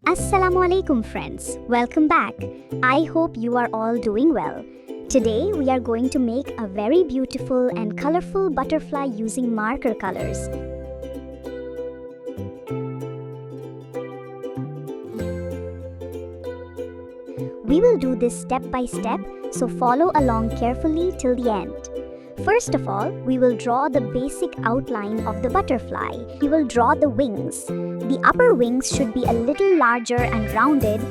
Assalamu alaikum friends, welcome back. I hope you are all doing well. Today we are going to make a very beautiful and colorful butterfly using marker colors. We will do this step by step, so follow along carefully till the end. First of all, we will draw the basic outline of the butterfly. We will draw the wings. The upper wings should be a little larger and rounded,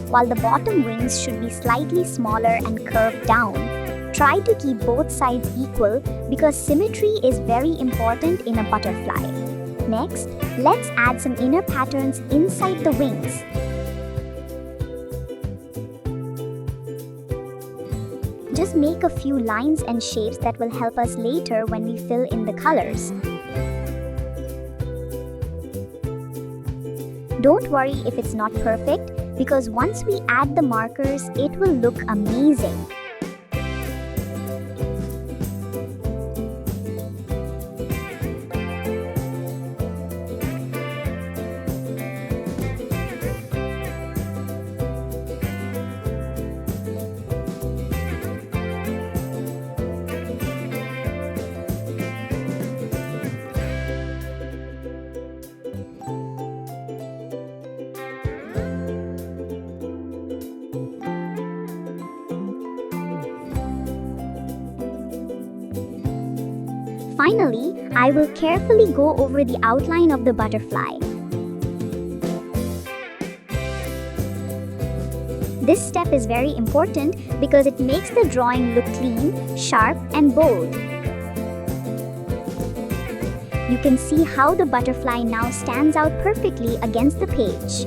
while the bottom wings should be slightly smaller and curved down. Try to keep both sides equal because symmetry is very important in a butterfly. Next, let's add some inner patterns inside the wings. Just make a few lines and shapes that will help us later when we fill in the colors. Don't worry if it's not perfect, because once we add the markers, it will look amazing. Finally, I will carefully go over the outline of the butterfly. This step is very important because it makes the drawing look clean, sharp, and bold. You can see how the butterfly now stands out perfectly against the page.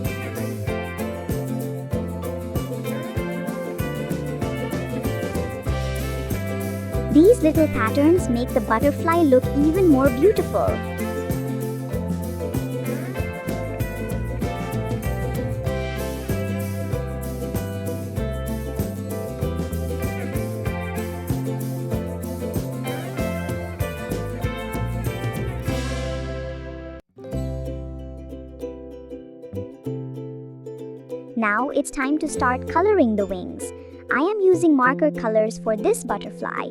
These little patterns make the butterfly look even more beautiful. Now it's time to start coloring the wings. I am using marker colors for this butterfly.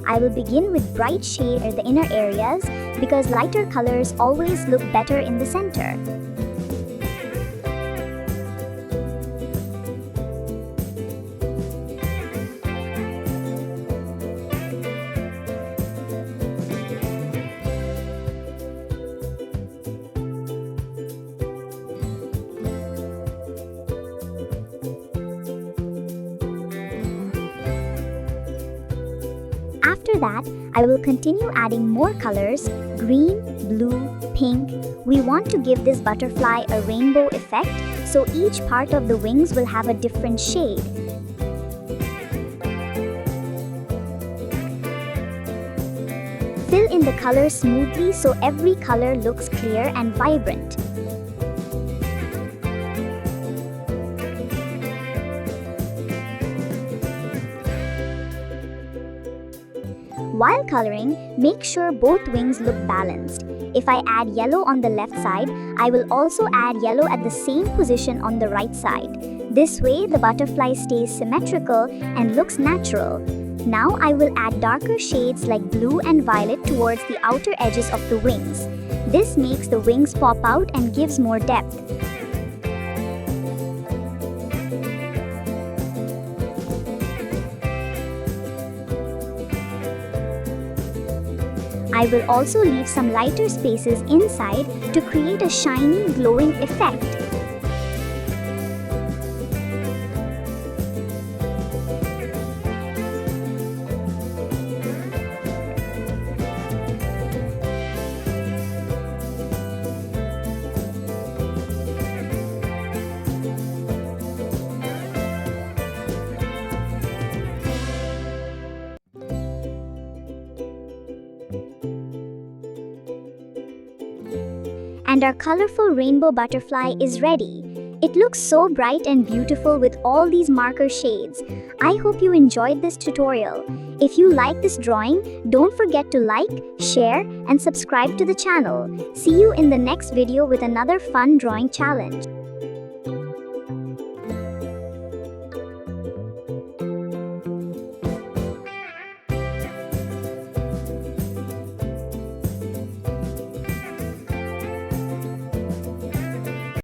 I will begin with bright shade in the inner areas because lighter colors always look better in the center. After that, I will continue adding more colors: green, blue, pink. We want to give this butterfly a rainbow effect, so each part of the wings will have a different shade. Fill in the colors smoothly so every color looks clear and vibrant. While coloring, make sure both wings look balanced. If I add yellow on the left side, I will also add yellow at the same position on the right side. This way, the butterfly stays symmetrical and looks natural. Now I will add darker shades like blue and violet towards the outer edges of the wings. This makes the wings pop out and gives more depth. I will also leave some lighter spaces inside to create a shiny, glowing effect. And our colorful rainbow butterfly is ready. It looks so bright and beautiful with all these marker shades. I hope you enjoyed this tutorial. If you like this drawing, don't forget to like, share, and subscribe to the channel. See you in the next video with another fun drawing challenge.